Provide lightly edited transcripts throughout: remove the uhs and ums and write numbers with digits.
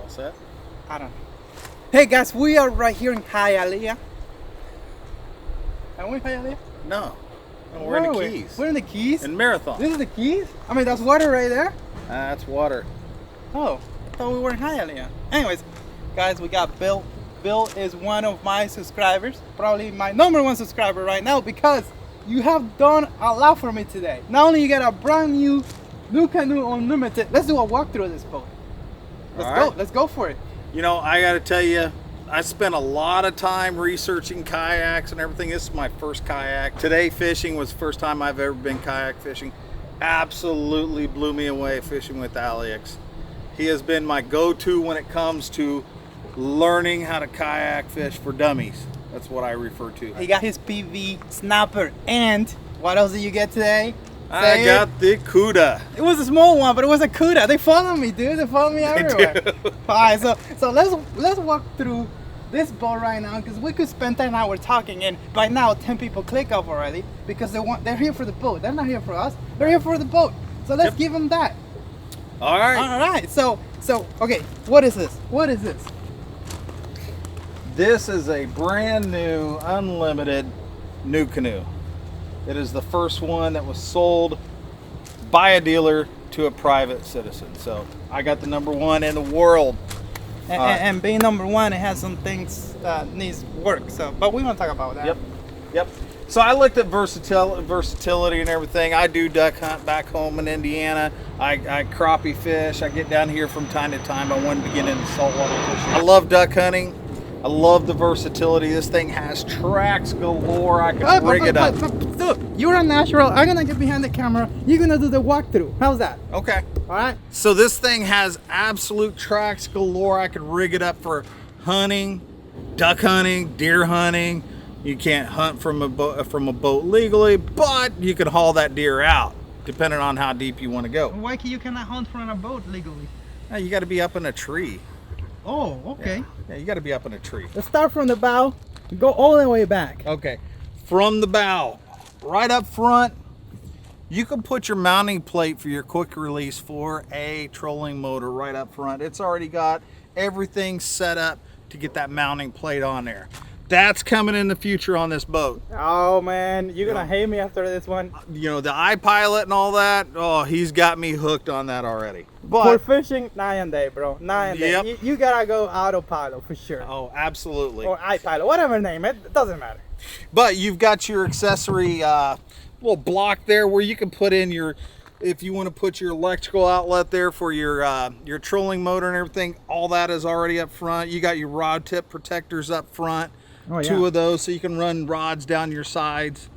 all set? I don't know. Hey guys, we are right here in Hialeah. Are we in Hialeah? No. We're in the Keys. We're in the Keys? In Marathon. This is the Keys? I mean, that's water right there. That's water. Oh, I thought we were in Hialeah. Anyways, guys, we got Bill. Bill is one of my subscribers, probably my #1 subscriber right now, because you have done a lot for me today. Not only you got a brand new Nucanoe Unlimited. Let's do a walkthrough of this boat. Let's go for it. You know, I got to tell you, I spent a lot of time researching kayaks and everything. This is my first kayak. Today fishing was the first time I've ever been kayak fishing. Absolutely blew me away fishing with Aliex. He has been my go-to when it comes to learning how to kayak fish for dummies. That's what I refer to. He got his PV snapper, and what else did you get today? I got the Cuda. It was a small one, but it was a Cuda. They follow me, dude. They follow me everywhere. All right, so let's walk through this boat right now, because we could spend 10 hours talking, and by now 10 people click off already because they're here for the boat. They're not here for us. They're here for the boat. So let's give them that. All right. All right. So okay, what is this? What is this? This is a brand new unlimited Nucanoe. It is the first one that was sold by a dealer to a private citizen. So I got the #1 in the world. And being #1, it has some things that needs work. So, but we won't talk about that. Yep. So I looked at versatility and everything. I do duck hunt back home in Indiana. I crappie fish. I get down here from time to time. I wanted to get into saltwater fishing. I love duck hunting. I love the versatility. This thing has tracks galore. I can rig it up. Look, you're a natural. I'm gonna get behind the camera. You're gonna do the walkthrough. How's that? Okay. All right. So this thing has absolute tracks galore. I could rig it up for hunting, duck hunting, deer hunting. You can't hunt from a boat legally, but you can haul that deer out, depending on how deep you want to go. Why you cannot hunt from a boat legally? You got to be up in a tree. Oh, okay. Yeah, you got to be up in a tree. Let's start from the bow, go all the way back. Okay, from the bow, right up front, you can put your mounting plate for your quick release for a trolling motor right up front. It's already got everything set up to get that mounting plate on there. That's coming in the future on this boat. Oh man, you're gonna hate me after this one. You know, the iPilot and all that, oh, he's got me hooked on that already. But for fishing, night and day, bro. Night and day. You gotta go autopilot for sure. Oh, absolutely. Or iPilot, whatever name it doesn't matter. But you've got your accessory little block there where you can put in your, if you want to put your electrical outlet there for your trolling motor and everything, all that is already up front. You got your rod tip protectors up front. Oh, yeah. 2 of those, so you can run rods down your sides.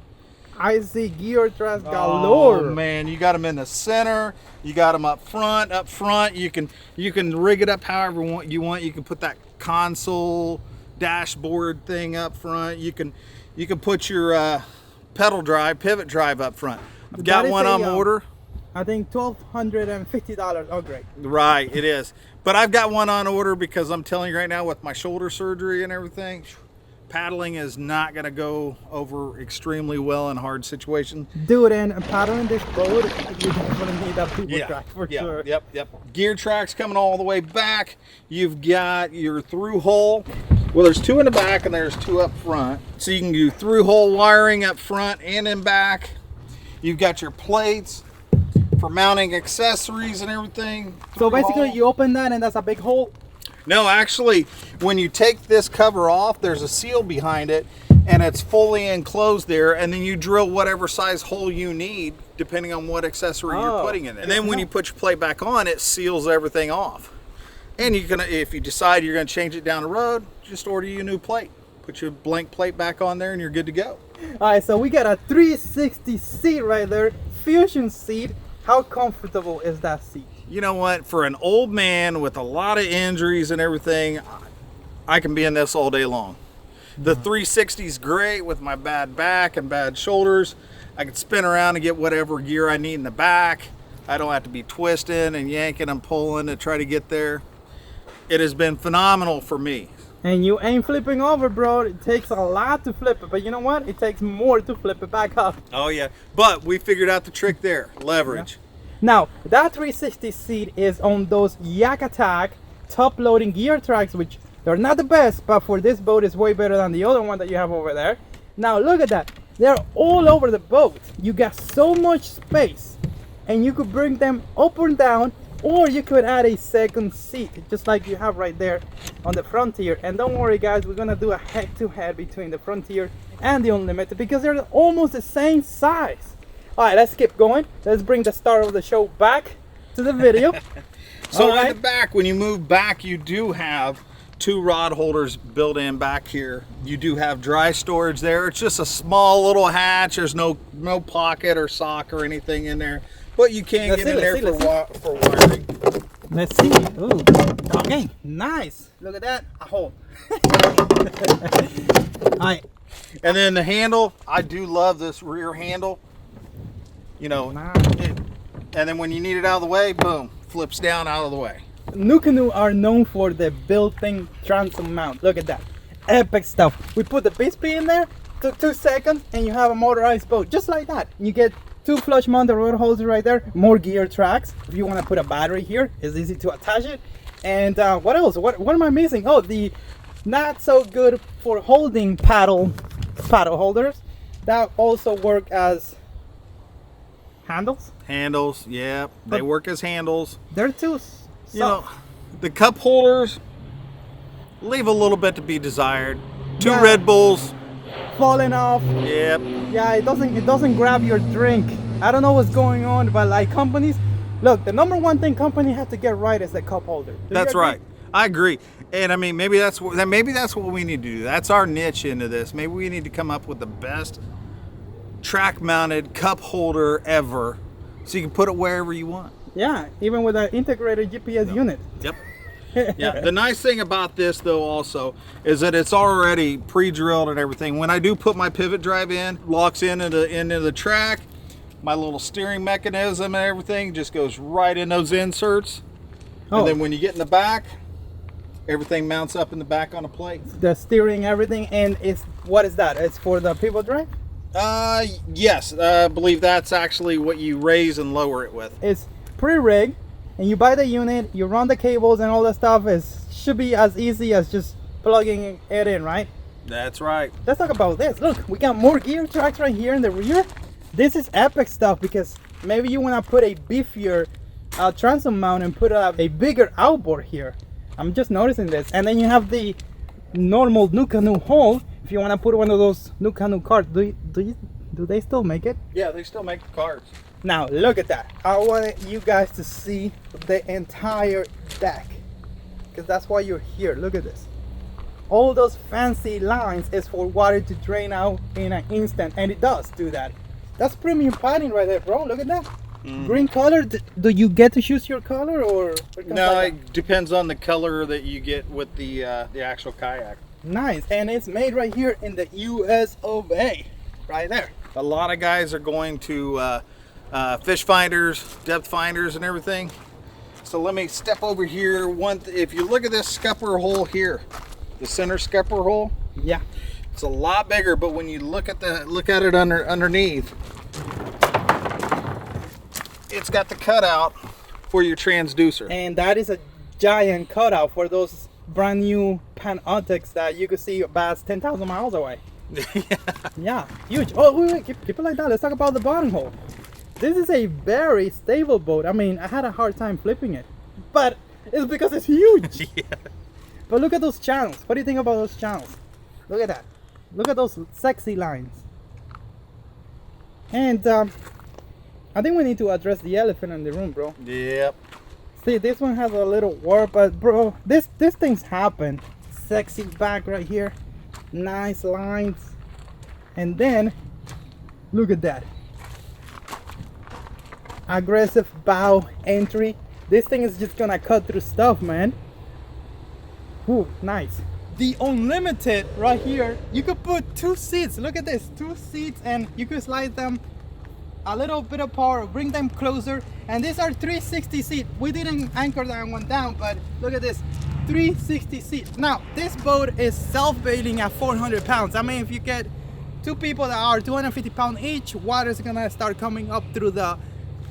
I see gear tracks galore. Oh man, you got them in the center. You got them up front. Up front, you can rig it up however you want. You can put that console dashboard thing up front. You can put your pivot drive up front. I've got one on order. I think $1,250 upgrade. Right, it is. But I've got one on order because I'm telling you right now, with my shoulder surgery and everything, paddling is not going to go over extremely well in hard situations. Dude, and paddling this boat, you're going to need that pivot track for sure. Yep. Gear tracks coming all the way back. You've got your through hole. Well, there's 2 in the back and there's 2 up front. So you can do through hole wiring up front and in back. You've got your plates for mounting accessories and everything. So basically you open that and that's a big hole? No, actually, when you take this cover off, there's a seal behind it, and it's fully enclosed there, and then you drill whatever size hole you need, depending on what accessory you're putting in there. And then when you put your plate back on, it seals everything off. And you can, if you decide you're going to change it down the road, just order you a new plate. Put your blank plate back on there, and you're good to go. All right, so we got a 360 seat right there, fusion seat. How comfortable is that seat? You know what, for an old man with a lot of injuries and everything, I can be in this all day long. The 360 is great with my bad back and bad shoulders. I can spin around and get whatever gear I need in the back. I don't have to be twisting and yanking and pulling to try to get there. It has been phenomenal for me. And you ain't flipping over, bro. It takes a lot to flip it, but you know what? It takes more to flip it back up. Oh yeah, but we figured out the trick there, leverage. Yeah. Now, that 360 seat is on those Yak Attack top loading gear tracks, which they're not the best, but for this boat is way better than the other one that you have over there. Now look at that. They're all over the boat. You got so much space, and you could bring them up or down, or you could add a second seat, just like you have right there on the Frontier. And don't worry guys, we're gonna do a head-to-head between the Frontier and the Unlimited because they're almost the same size. All right, let's keep going. Let's bring the start of the show back to the video. So in the back, when you move back, you do have 2 rod holders built in back here. You do have dry storage there. It's just a small little hatch. There's no pocket or sock or anything in there, but you can get in there for wiring. Let's see. Ooh, okay, nice. Look at that, a hole. All right. And then the handle, I do love this rear handle. You know, and then when you need it out of the way, boom, flips down out of the way. Nucanoe are known for the built-in transom mount. Look at that, epic stuff. We put the Bixpy in there, took 2 seconds, and you have a motorized boat just like that. You get 2 flush mounted rod holders right there, more gear tracks. If you want to put a battery here, it's easy to attach it. And what else? What am I missing? Oh, the not so good for holding paddle holders that also work as handles. Handles, yeah, they work as handles. They're too. You know, the cup holders leave a little bit to be desired. 2 Red Bulls falling off. Yep. Yeah, it doesn't grab your drink. I don't know what's going on, but like companies, look, the number one thing company have to get right is the cup holder. That's right. I agree. And I mean, maybe that's what we need to do. That's our niche into this. Maybe we need to come up with the best track mounted cup holder ever, so you can put it wherever you want. Yeah, even with an integrated GPS unit. Yep. Yeah. The nice thing about this though also is that it's already pre-drilled and everything. When I do put my pivot drive in, locks into the track, my little steering mechanism and everything just goes right in those inserts. And then when you get in the back, everything mounts up in the back on a plate. The steering, everything, and what is that? It's for the pivot drive? Yes, I believe that's actually what you raise and lower it with. It's pre-rigged, and you buy the unit, you run the cables and all that stuff. Should be as easy as just plugging it in, right? That's right. Let's talk about this. Look, we got more gear tracks right here in the rear. This is epic stuff because maybe you want to put a beefier transom mount and put a bigger outboard here. I'm just noticing this. And then you have the normal Nucanoe hull. If you want to put one of those Nucanoe carts, do they still make it? Yeah, they still make the carts. Now look at that. I want you guys to see the entire deck, because that's why you're here. Look at this. All those fancy lines is for water to drain out in an instant, and it does do that. That's premium padding right there, bro. Look at that. Green color. Do you get to choose your color, or no? like it depends on the color that you get with the actual kayak. Nice. And it's made right here in the US of A, right there. A lot of guys are going to fish finders, depth finders, and everything. So let me step over here. If you look at this scupper hole here, the center scupper hole, yeah, it's a lot bigger. But when you look at it underneath, it's got the cutout for your transducer, and that is a giant cutout for those brand new Panoptics that you could see bass 10,000 miles away. Yeah, huge. Oh, wait, keep it like that. Let's talk about the bottom hole. This is a very stable boat. I mean, I had a hard time flipping it, but it's because it's huge. Yeah. But look at those channels. What do you think about those channels? Look at that. Look at those sexy lines. And I think we need to address the elephant in the room, bro. Yep. See, this one has a little warp, but bro, this things happen. Sexy back right here. Nice lines. And then look at that. Aggressive bow entry. This thing is just gonna cut through stuff, man. Ooh, nice. The Unlimited right here, you could put 2 seats. Look at this, 2 seats, and you could slide them a little bit apart, bring them closer. And these are 360 seat. We didn't anchor that one down, but look at this, 360 seat. Now this boat is self-bailing at 400 pounds. I mean, if you get 2 people that are 250 pounds each, water is gonna start coming up through the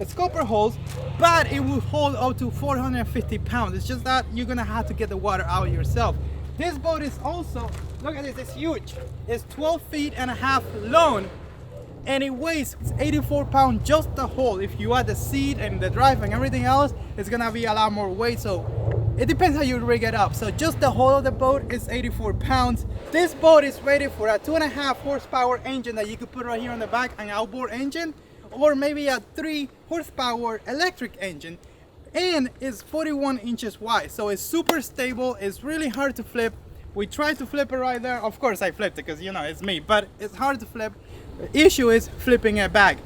It's copper hulls, but it will hold up to 450 pounds. It's just that you're gonna have to get the water out yourself. This boat is also, look at this, it's huge. It's 12 feet and a half long, and it weighs 84 pounds just the hull. If you add the seat and the drive and everything else, it's gonna be a lot more weight. So it depends how you rig it up. So just the hull of the boat is 84 pounds. This boat is rated for a 2.5 horsepower engine that you could put right here on the back, an outboard engine, or maybe a 3 horsepower electric engine, and it's 41 inches wide. So it's super stable. It's really hard to flip. We tried to flip it right there. Of course I flipped it because, you know, it's me, but it's hard to flip. The issue is flipping it back.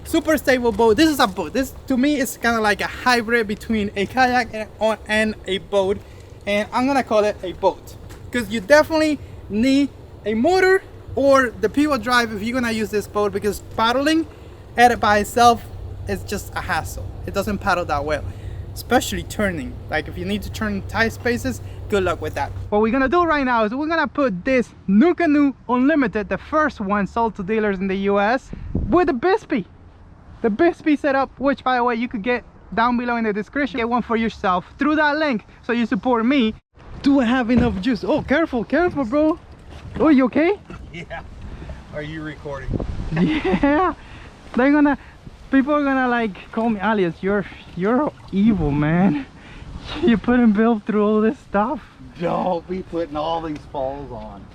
Super stable boat. This is a boat. This to me is kind of like a hybrid between a kayak and a boat, and I'm gonna call it a boat because you definitely need a motor or the pivot drive if you're gonna use this boat, because paddling at it by itself is just a hassle. It doesn't paddle that well, especially turning. Like if you need to turn tight spaces, good luck with that. What we're gonna do right now is we're gonna put this Nucanoe Unlimited, the first one sold to dealers in the US, with the Bixpy. The Bixpy setup, which by the way you could get down below in the description. Get one for yourself through that link so you support me. Do I have enough juice? Oh, careful, careful, bro. Oh, you okay? Yeah. Are you recording? Yeah. They're gonna, people are gonna like call me Aliex. You're evil, man. You putting Bill through all this stuff. Don't be putting all these falls on.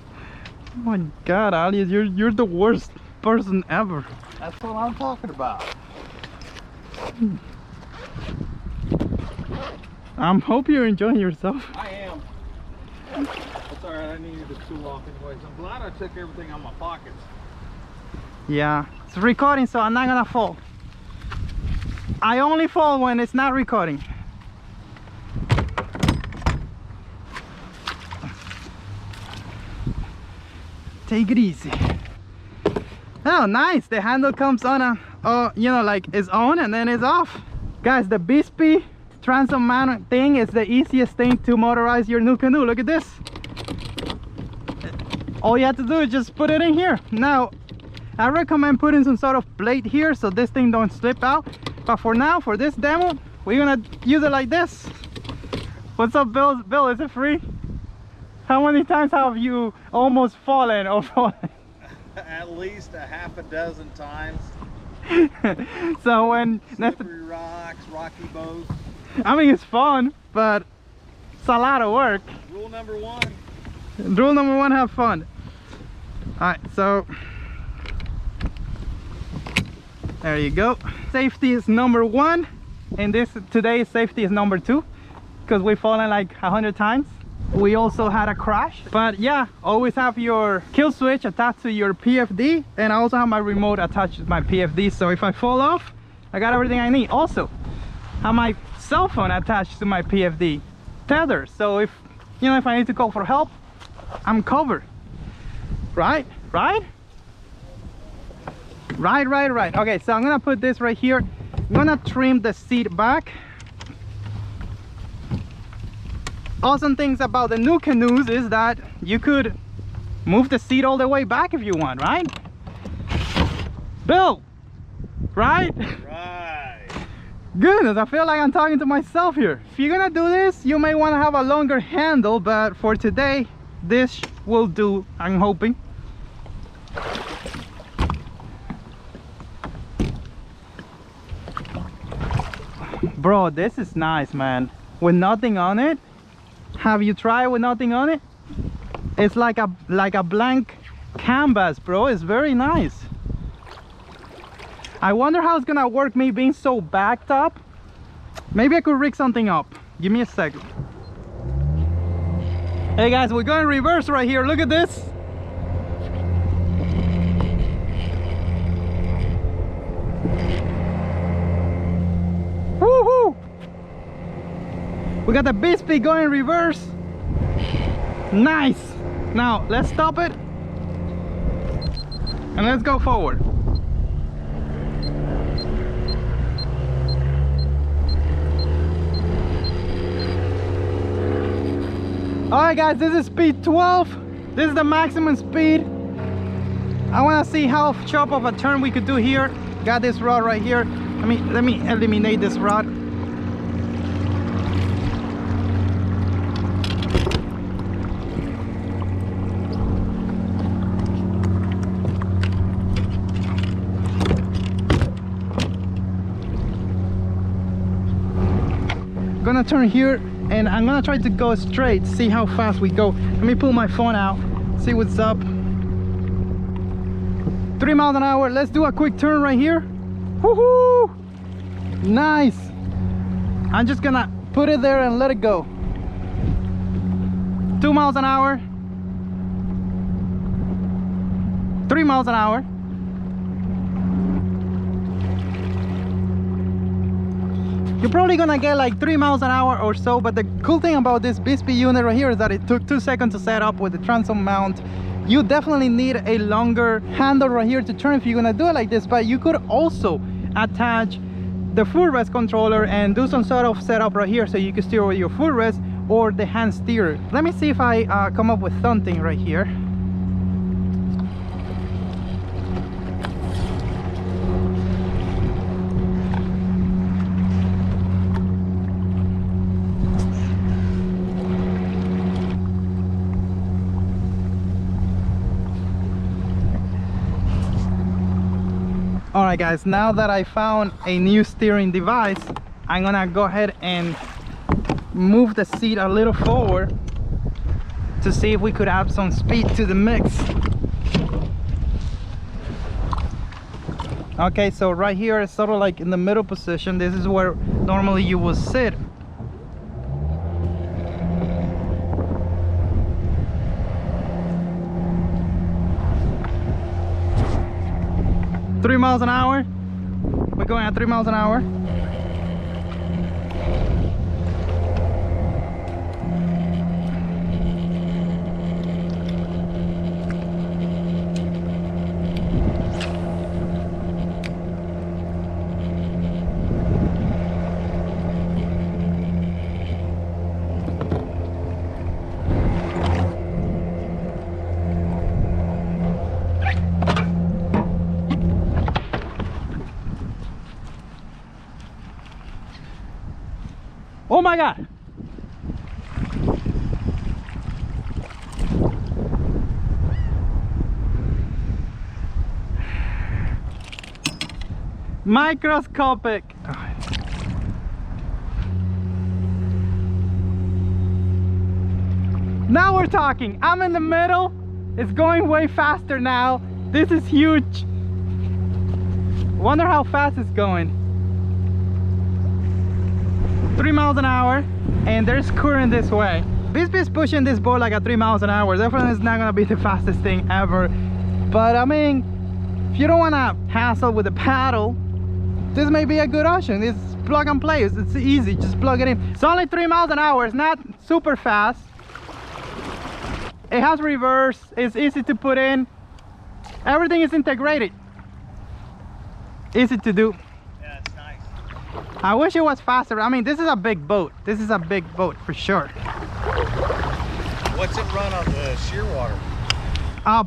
Oh my God, Aliex, you're the worst person ever. That's what I'm talking about. I hope you're enjoying yourself. I am. That's alright, I needed to tool off anyways. I'm glad I took everything out of my pockets. Yeah, it's recording, so I'm not gonna fall. I only fall when it's not recording. Take it easy. Oh, nice. The handle comes on you know, like it's on and then it's off. Guys, the Bixpy transom mount thing is the easiest thing to motorize your Nucanoe. Look at this. All you have to do is just put it in here. Now, I recommend putting some sort of plate here so this thing don't slip out. But for now, for this demo, we're gonna use it like this. What's up, Bill? Bill, is it free? How many times have you almost fallen or fallen? At least a half a dozen times. So when Slippery rocks, rocky boats. I mean, it's fun, but it's a lot of work. Rule number one. Rule number one, have fun. All right, so there you go. Safety is number one, and today safety is number two, because we've fallen like 100 times. We also had a crash, but yeah, always have your kill switch attached to your PFD, and I also have my remote attached to my PFD, so if I fall off, I got everything I need. Also, have my cell phone attached to my PFD tether, so if you know, if I need to call for help, I'm covered. Right. Okay, so I'm gonna put this right here. I'm gonna trim the seat back. Awesome things about the Nucanoes is that you could move the seat all the way back if you want, right? Bill, right? Right. Goodness, I feel like I'm talking to myself here. If you're gonna do this, you may want to have a longer handle, but for today, this will do, I'm hoping. Bro, this is nice, man. With nothing on it. Have you tried with nothing on it? It's like a blank canvas, bro. It's very nice. I wonder how it's gonna work, me being so backed up. Maybe I could rig something up. Give me a second. Hey guys, we're going reverse right here. Look at this. Woohoo! We got the Bixpy going reverse. Nice. Now let's stop it and let's go forward. All right guys, this is speed 12. This is the maximum speed. I want to see how sharp of a turn we could do here. Got this rod right here. Let me eliminate this rod. Gonna turn here and I'm gonna try to go straight, see how fast we go. Let me pull my phone out, see what's up. 3 miles an hour. Let's do a quick turn right here. Woohoo! Nice. I'm just gonna put it there and let it go. 2 miles an hour. 3 miles an hour. You're probably gonna get like 3 miles an hour or so, but the cool thing about this Bixpy unit right here is that it took 2 seconds to set up with the transom mount. You definitely need a longer handle right here to turn if you're gonna do it like this, but you could also attach the footrest controller and do some sort of setup right here so you can steer with your footrest or the hand steer. Let me see if I come up with something right here. Alright guys, now that I found a new steering device, I'm gonna go ahead and move the seat a little forward to see if we could add some speed to the mix. Okay, so right here is sort of like in the middle position. This is where normally you will sit. Three miles an hour. We're going at 3 miles an hour. Oh my God! Microscopic. Now we're talking. I'm in the middle. It's going way faster now. This is huge. Wonder how fast it's going. 3 miles an hour, and there's current this way. Bixpy is pushing this boat like at 3 miles an hour. Definitely it's not gonna be the fastest thing ever, but I mean, if you don't want to hassle with the paddle, this may be a good option. It's plug and play. It's easy, just plug it in. It's only 3 miles an hour. It's not super fast. It has reverse. It's easy to put in. Everything is integrated. Easy to do. I wish it was faster. I mean, this is a big boat. This is a big boat for sure. What's it run on the shear water?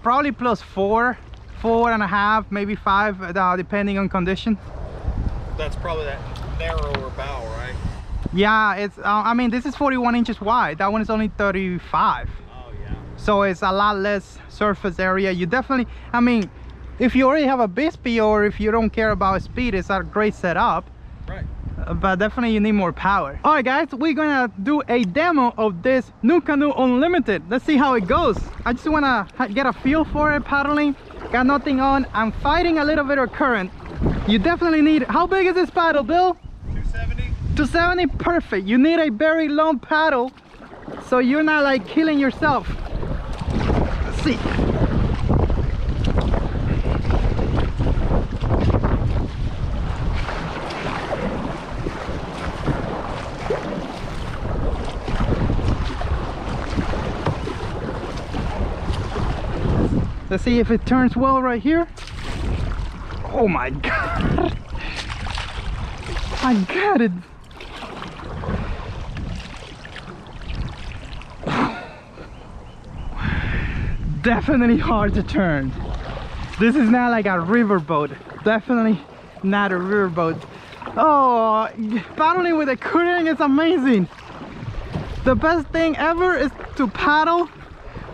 Probably plus 4, 4.5, maybe 5, depending on condition. That's probably that narrower bow, right? Yeah, it's. I mean, this is 41 inches wide. That one is only 35. Oh yeah. So it's a lot less surface area. You definitely. I mean, if you already have a Bixpy or if you don't care about speed, it's a great setup. Right. But definitely you need more power. All right guys, we're gonna do a demo of this Nucanoe Unlimited. Let's see how it goes. I just wanna get a feel for it. Paddling, got nothing on. I'm fighting a little bit of current. You definitely need, how big is this paddle, Bill? 270. 270, perfect. You need a very long paddle so you're not like killing yourself. Let's see. Let's see if it turns well right here. Oh my God. I got it. Definitely hard to turn. This is not like a river boat. Definitely not a river boat. Oh, paddling with a current is amazing. The best thing ever is to paddle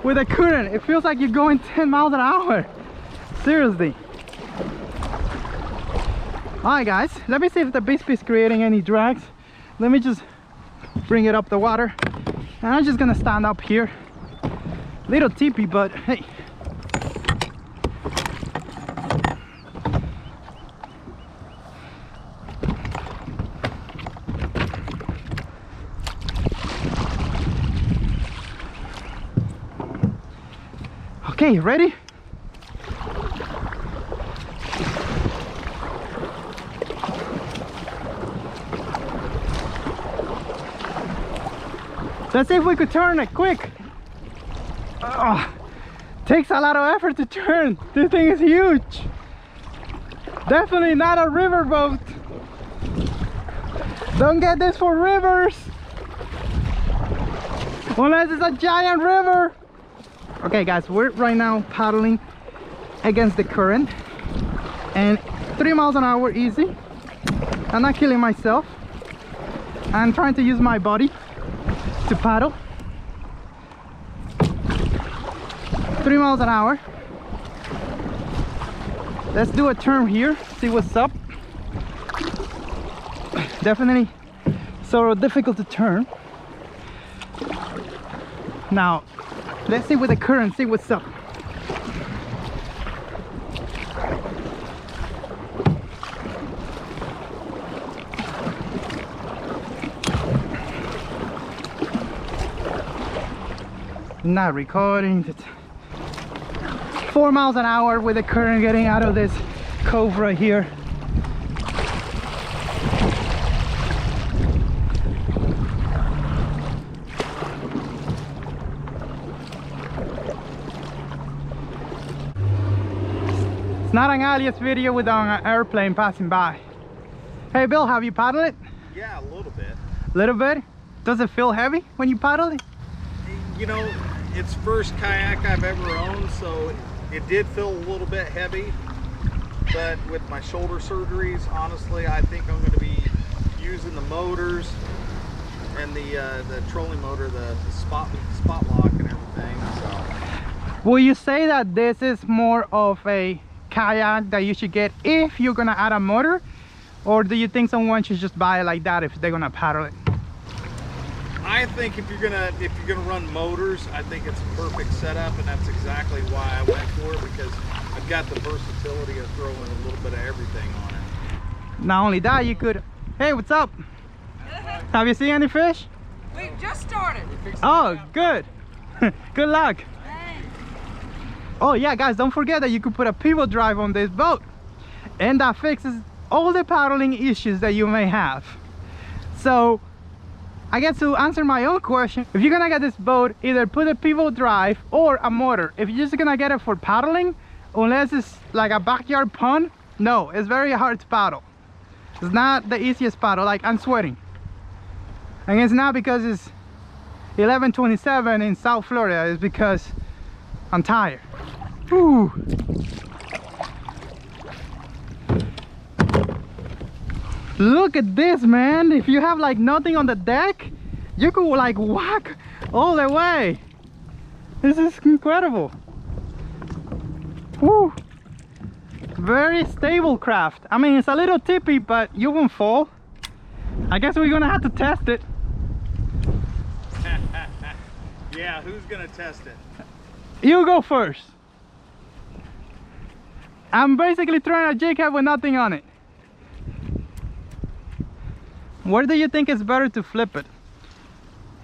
with a current. It feels like you're going 10 miles an hour. Seriously. Alright guys, let me see if the Bixpy is creating any drags. Let me just bring it up the water. And I'm just gonna stand up here. Little teepee, but hey. Okay, ready? Let's see if we could turn it quick. Takes a lot of effort to turn. This thing is huge. Definitely not a river boat. Don't get this for rivers. Unless it's a giant river. Okay guys, we're right now paddling against the current. And 3 miles an hour easy. I'm not killing myself. I'm trying to use my body to paddle. 3 miles an hour. Let's do a turn here, see what's up. Definitely sort of difficult to turn. Now let's see with the current, see what's up. Not recording. 4 miles an hour with the current getting out of this cove right here. It's not an Aliex video with an airplane passing by. Hey Bill, have you paddled it? Yeah, a little bit. Little bit? Does it feel heavy when you paddle it? You know, it's first kayak I've ever owned, so it did feel a little bit heavy. But with my shoulder surgeries, honestly, I think I'm going to be using the motors and the trolling motor, the spot lock and everything. So, will you say that this is more of a kayak that you should get if you're gonna add a motor, or do you think someone should just buy it like that if they're gonna paddle it? I think if you're gonna run motors, I think it's a perfect setup, and that's exactly why I went for it, because I've got the versatility of throwing a little bit of everything on it. Not only that, you could. Hey, what's up? Have you seen any fish? We just started. Oh, good. Good luck. Thanks. Oh yeah, guys, don't forget that you could put a pivot drive on this boat, and that fixes all the paddling issues that you may have. So I guess to answer my own question, if you're gonna get this boat, either put a pivot drive or a motor. If you're just gonna get it for paddling, unless it's like a backyard pond, no, it's very hard to paddle. It's not the easiest paddle. Like, I'm sweating, and it's not because it's 11:27 in South Florida. It's because I'm tired. Whew. Look at this, man. If you have like nothing on the deck, you could like walk all the way. This is incredible. Woo. Very stable craft. I mean, it's a little tippy, but you won't fall. I guess we're gonna have to test it. Yeah, who's gonna test it? You go first. I'm basically throwing a jig head with nothing on it. Where do you think it's better to flip it?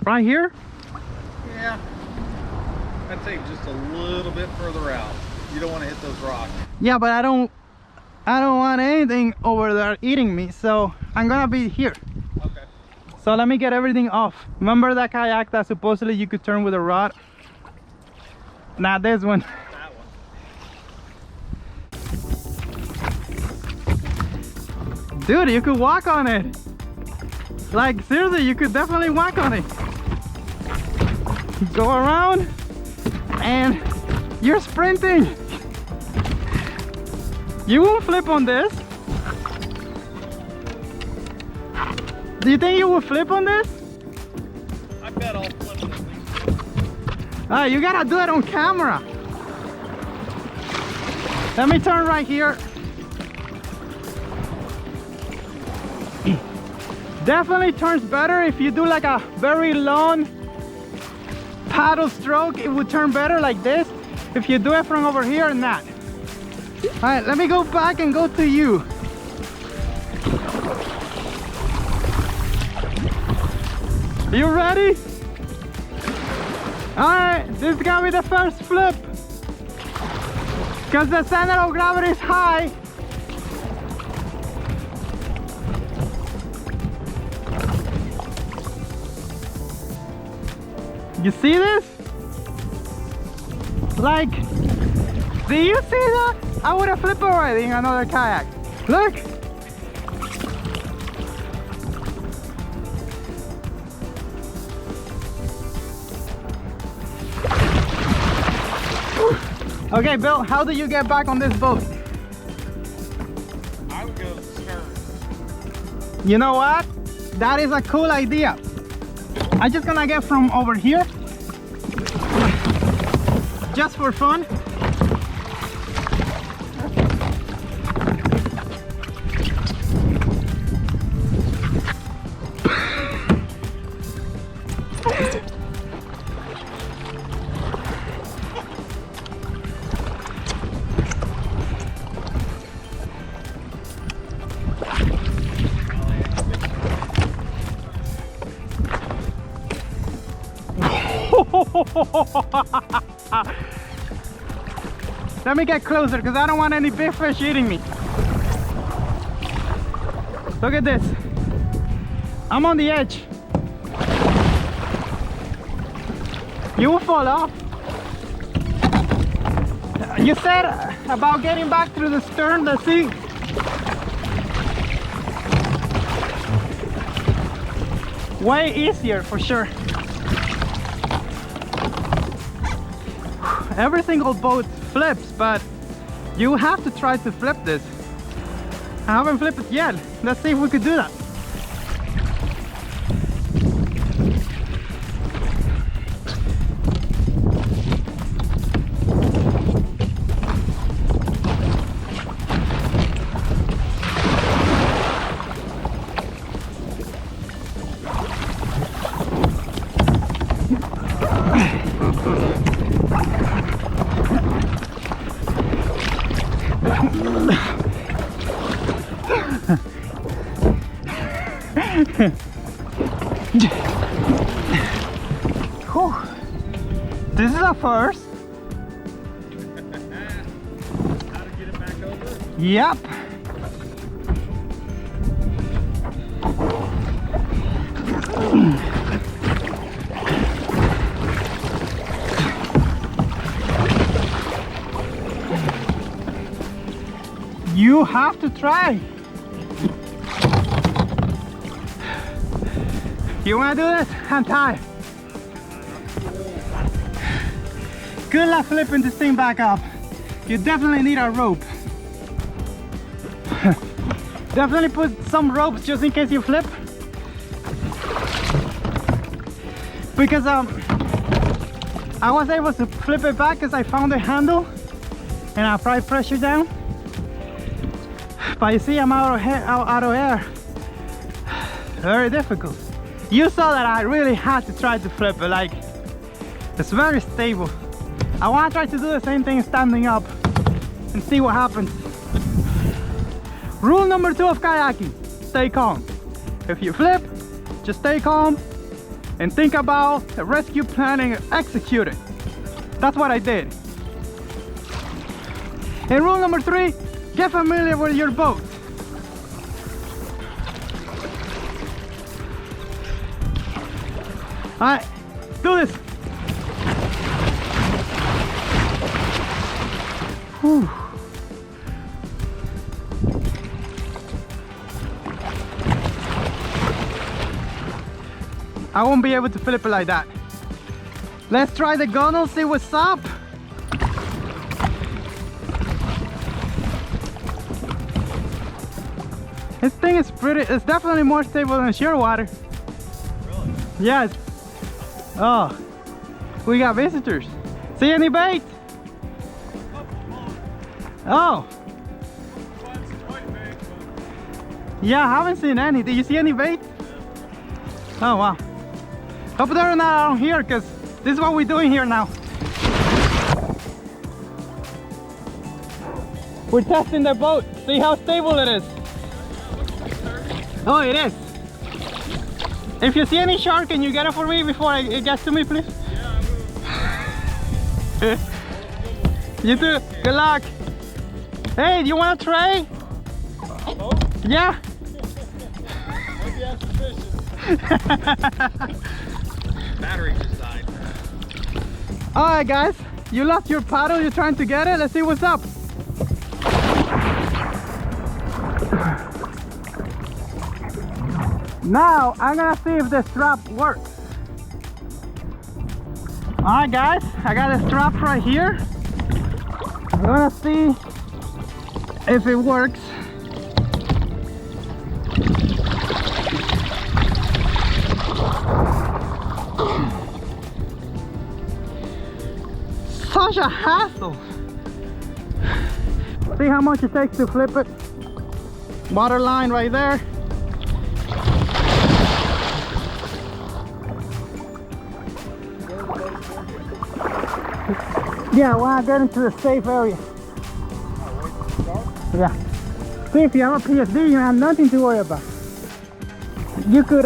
Right here? Yeah, I'd say just a little bit further out. You don't want to hit those rocks. Yeah, but I don't want anything over there eating me, so I'm gonna be here. Okay. So let me get everything off. Remember that kayak that supposedly you could turn with a rod? Not this one. That one. Dude, you could walk on it. Like, seriously, you could definitely walk on it. Go around and you're sprinting. You won't flip on this. Do you think you will flip on this? I bet I'll flip this thing. You gotta do it on camera. Let me turn right here. Definitely turns better if you do like a very long paddle stroke. It would turn better like this. If you do it from over here, not. All right, let me go back and go to you. You ready? All right, this is gonna be the first flip. Because the center of gravity is high. You see this? Like, do you see that? I would have flipped already in another kayak. Look! Okay, Bill, how do you get back on this boat? I would go stern. You know what? That is a cool idea. I'm just gonna get from over here. Just for fun. Let me get closer because I don't want any big fish eating me. Look at this. I'm on the edge. You will fall off. You said about getting back through the stern, the sea. Way easier for sure. Every single boat flips, but you have to try to flip this. I haven't flipped it yet. Let's see if we could do that. Whew. This is a first. How to get it back over? Yep. You have to try. You want to do this? I'm tired. Good luck flipping this thing back up. You definitely need a rope. Definitely put some ropes just in case you flip. Because I was able to flip it back because I found the handle and I applied pressure down. But you see, I'm out of air. Very difficult. You saw that I really had to try to flip it. Like, it's very stable. I want to try to do the same thing standing up and see what happens. Rule number 2 of kayaking: stay calm. If you flip, just stay calm and think about the rescue plan and execute it. That's what I did. And rule number 3, get familiar with your boat. All right, do this. Whew. I won't be able to flip it like that. Let's try the gunnel, see what's up. This thing is it's definitely more stable than shearwater. Really? Yes. Oh, we got visitors. See any bait? Oh. Yeah, I haven't seen any. Did you see any bait? Oh, wow. Hope they're not around here, because this is what we're doing here now. We're testing the boat, see how stable it is. Oh, it is. If you see any shark, can you get it for me before it gets to me, please? Yeah, you too. Good luck. Hey, do you want a tray? Oh? Yeah. Maybe that's sufficient. Battery just died. Alright guys, you lost your paddle, you're trying to get it. Let's see what's up. Now I'm gonna see if the strap works. Alright guys, I got the strap right here. I'm gonna see if it works. Such a hassle. See how much it takes to flip it. Water line right there. Yeah, when I get into the safe area. Yeah. See, if you have a PSD, you have nothing to worry about. You could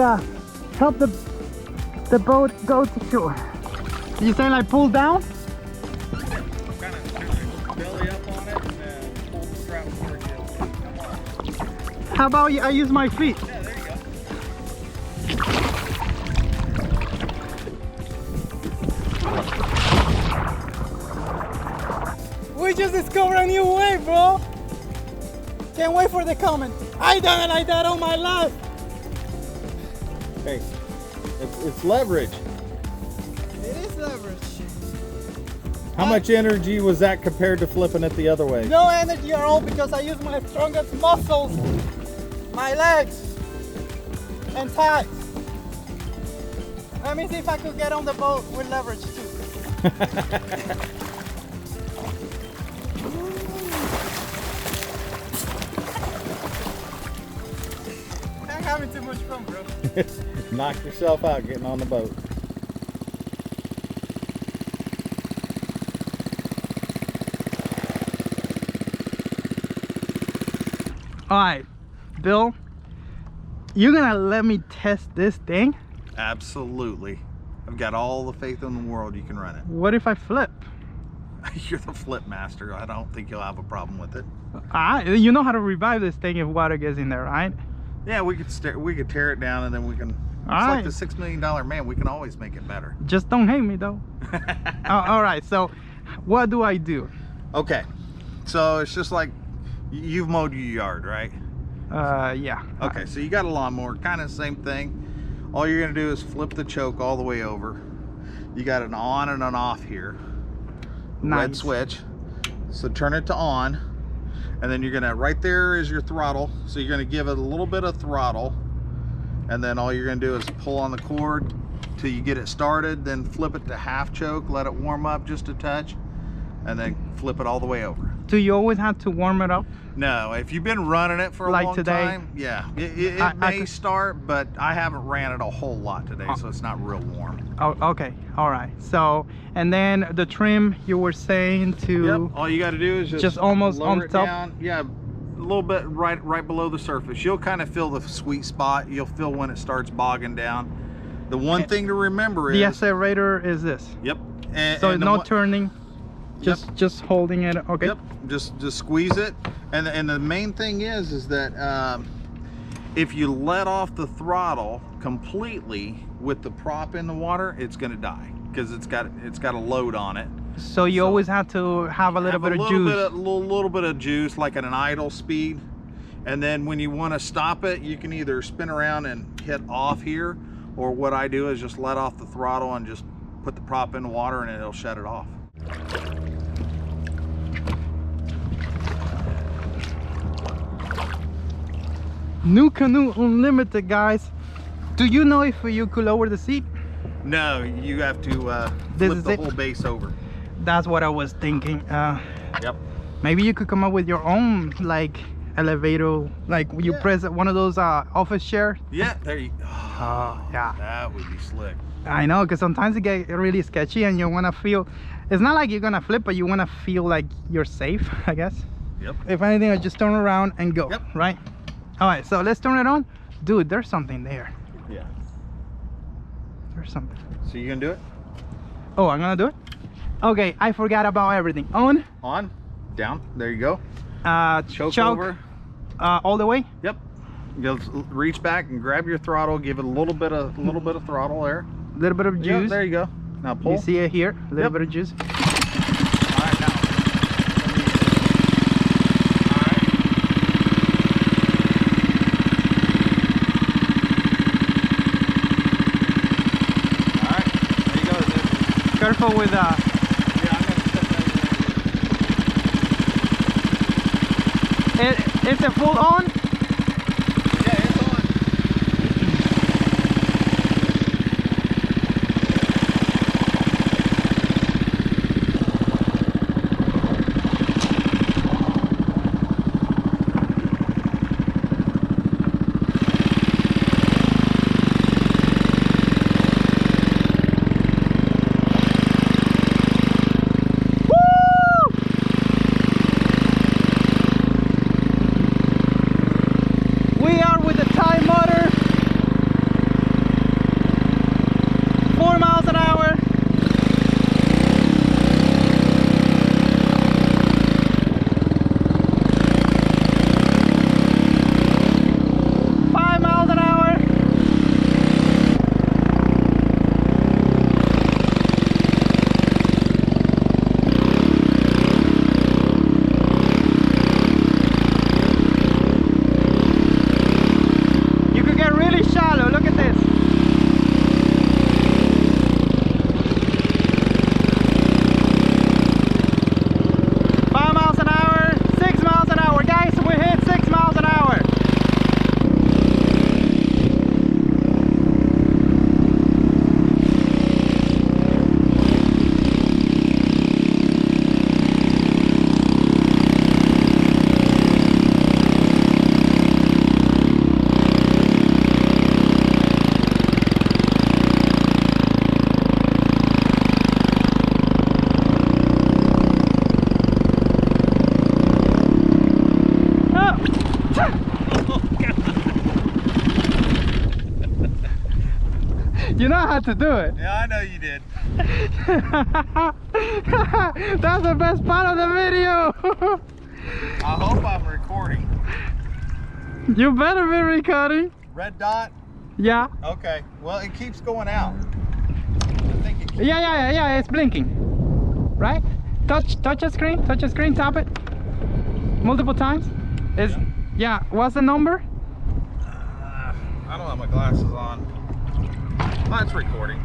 help the boat go to shore. You say like pull down? Kind of belly up on it and then pull the strap forward. Come on. How about I use my feet? Yeah, there you go. We just discovered a new way, bro. Can't wait for the comment. I done it like that all my life. Hey, it's leverage. It is leverage. How much energy was that compared to flipping it the other way? No energy at all because I use my strongest muscles, my legs, and thighs. Let me see if I could get on the boat with leverage too. I'm having too much fun, bro. Knock yourself out getting on the boat. All right, Bill, you're gonna let me test this thing? Absolutely. I've got all the faith in the world you can run it. What if I flip? You're the flip master. I don't think you'll have a problem with it. You know how to revive this thing if water gets in there, right? Yeah, we could tear it down and then we can. It's like the $6 million man. We can always make it better. Just don't hate me though. All right. So, what do I do? Okay, so it's just like you've mowed your yard, right? Yeah. Okay, so you got a lawnmower, kind of the same thing. All you're gonna do is flip the choke all the way over. You got an on and an off here. Nice. Red switch. So turn it to on, and then you're gonna, right there is your throttle. So you're gonna give it a little bit of throttle, and then all you're gonna do is pull on the cord till you get it started, then flip it to half choke, let it warm up just a touch, and then flip it all the way over. Do you always have to warm it up? No, if you've been running it for a long time, yeah, it may start, but I haven't ran it a whole lot today, so it's not real warm. Oh, okay, all right. So, and then the trim you were saying to. Yep. All you got to do is just almost lower on it top. down. Yeah, a little bit right below the surface. You'll kind of feel the sweet spot. You'll feel when it starts bogging down. The one thing to remember is the accelerator is this. Yep. So no turning. Just holding it. Okay. Yep. Just squeeze it, and the main thing is that if you let off the throttle completely with the prop in the water, it's going to die because it's got a load on it. So you always have to have a little bit of juice. A little bit of juice, like at an idle speed, and then when you want to stop it, you can either spin around and hit off here, or what I do is just let off the throttle and just put the prop in the water, and it'll shut it off. Nucanoe Unlimited, guys. Do you know if you could lower the seat? No, you have to This flip is the it? whole base over. That's what I was thinking. Yep. Maybe you could come up with your own like elevator, like you Yeah. press one of those office chairs. Yeah, there you go. Oh yeah, That would be slick. I know, because sometimes it get really sketchy and you want to feel, it's not like you're gonna flip, but you want to feel like you're safe, I guess. Yep. If anything, I just turn around and go. Yep. Right. All right, so let's turn it on. Dude, there's something there. Yeah. There's something. So you gonna do it? Oh, I'm gonna do it. Okay, I forgot about everything. On. On, down. There you go. Choke over. all the way. Yep. Go reach back and grab your throttle. Give it a little bit of throttle there. A little bit of juice. Yep, there you go. Now pull. You see it here? A little Yep. bit of juice. All right, now. All right. There you go. Careful with Yeah, I'm gonna step that it's a full on. in. Yeah, it's on. We are with the Kayak Motor. 4 miles an hour. You know how to do it. Yeah, I know you did. That's the best part of the video. I hope I'm recording. You better be recording. Red dot? Yeah. Okay. Well, it keeps going out. I think it keeps... Yeah, it's blinking. Right? Touch the screen, tap it. Multiple times. Yeah, what's the number? I don't have my glasses on. Oh, it's recording.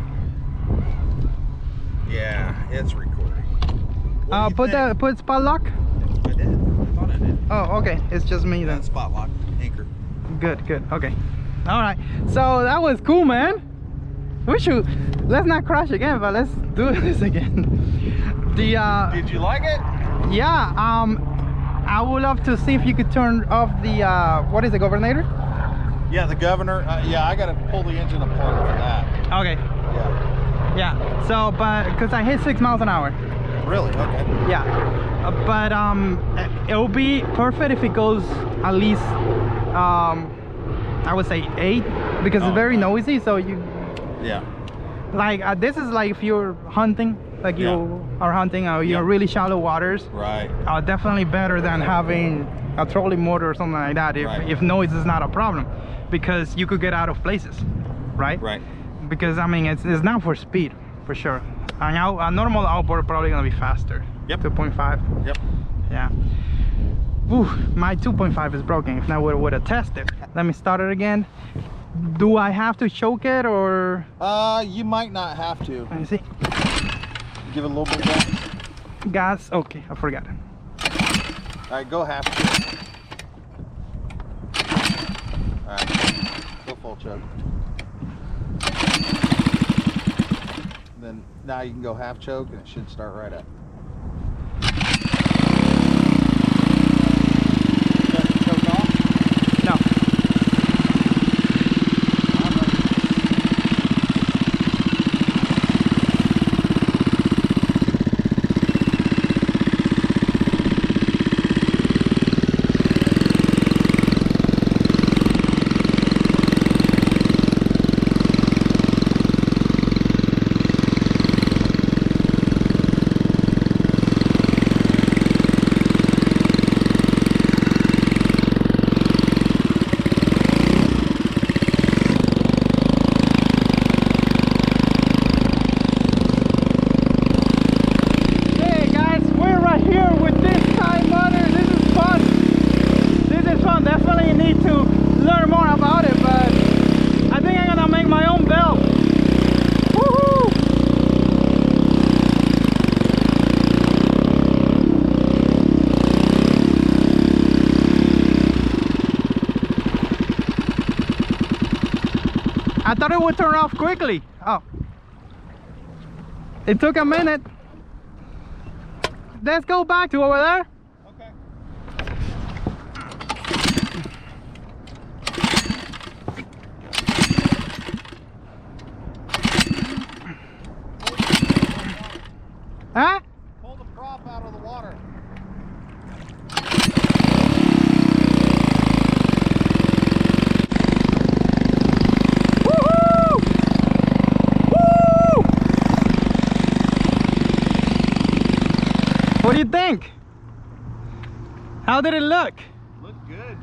Yeah, it's recording. Put spot lock. I did. I thought I did. Oh, okay. It's just me then. That spot lock anchor. Good. Okay. All right. So that was cool, man. Let's not crash again, but let's do this again. Did you like it? Yeah. I would love to see if you could turn off the what is the governor? Yeah, the governor. Yeah, I gotta pull the engine apart for that. Okay. Yeah. So, but because I hit 6 miles an hour. Really? Okay. Yeah. But it will be perfect if it goes at least I would say 8, because it's very noisy. So you. Yeah. Like this is like if you're hunting, like you are hunting, you're really shallow waters. Right. Definitely better than having a trolling motor or something like that. If noise is not a problem, because you could get out of places, right? Right. Because I mean it's not for speed, for sure. And a normal outboard probably gonna be faster. Yep. 2.5. Yep. Yeah. Ooh, my 2.5 is broken. If not, we would have tested. Let me start it again. Do I have to choke it or? You might not have to. Let me see. Give it a little bit of gas. Gas. Okay, I forgot. All right, go half. full choke. Then now you can go half choke and it should start right up. Choke off? No. I thought it would turn off quickly. Oh. It took a minute. Let's go back to over there. Okay. Huh? Pull the prop out of the water. What do you think? How did it look? Looked good.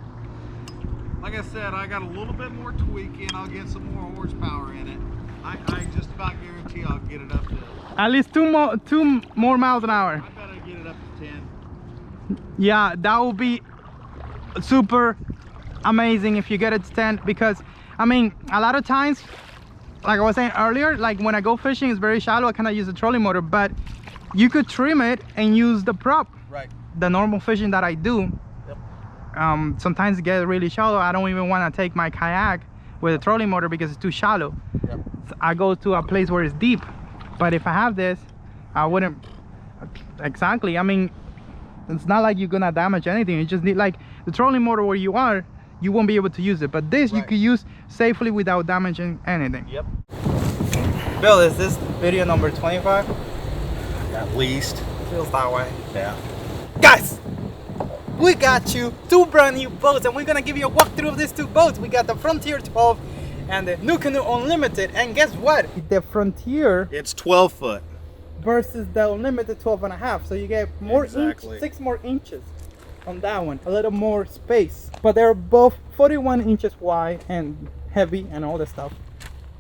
Like I said, I got a little bit more tweaking. I'll get some more horsepower in it. I just about guarantee I'll get it up to At least two more miles an hour. I bet I get it up to 10. Yeah, that will be super amazing if you get it to 10, because I mean, a lot of times, like I was saying earlier, like when I go fishing, it's very shallow. I kind of use the trolling motor, but you could trim it and use the prop. Right. The normal fishing that I do, Yep. sometimes it gets really shallow. I don't even want to take my kayak with a trolling motor because it's too shallow. Yep. So I go to a place where it's deep. But if I have this, I wouldn't. Exactly. I mean, it's not like you're gonna damage anything. You just need, like the trolling motor where you are, you won't be able to use it. But this you could use safely without damaging anything. Yep. Bill, is this video number 25? At least. Feels that way. Yeah. Guys, we got you two brand new boats, and we're gonna give you a walkthrough of these two boats. We got the Frontier 12 and the Nucanoe Unlimited, and guess what? The Frontier, It's 12 foot. versus the Unlimited 12.5, so you get more Exactly. 6 more inches on that one, a little more space. But they're both 41 inches wide and heavy and all this stuff,